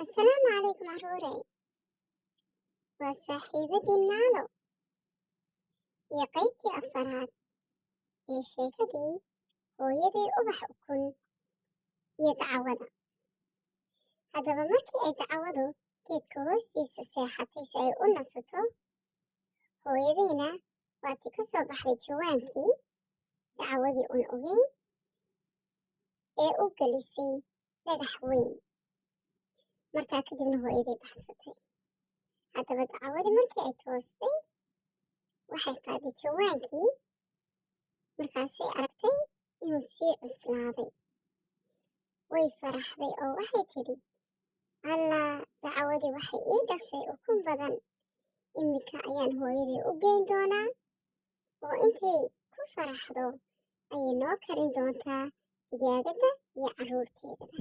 السلام عليكم عروري وصاحبتي نالو يا قيبتي أفراد يا sheekadii hooyaday ubax ukun iyo dacwada. Haddaba markii ay dacwadu geedka hoostiisa seexatay si ay u nasato, hooyadayna waatii ka soo baxday jawaankii dacwadii un ogeyn ee u gelisay dhagax weyn. Markaa kadibna hooyaday baxsatay. Haddaba dacwadii markii ay toostay waxay qaaday jawaankii, markaasay aragtay inuu sii cuslaaday. Way faraxday oo waxay tidhi, allaa dacwadii waxay ii dhashay ukun badan. Iminka ayaan hooyaday u geyn doonaa oo intay ku faraxdo ayay noo karin doontaa digaagadda iyo carruurteedaba.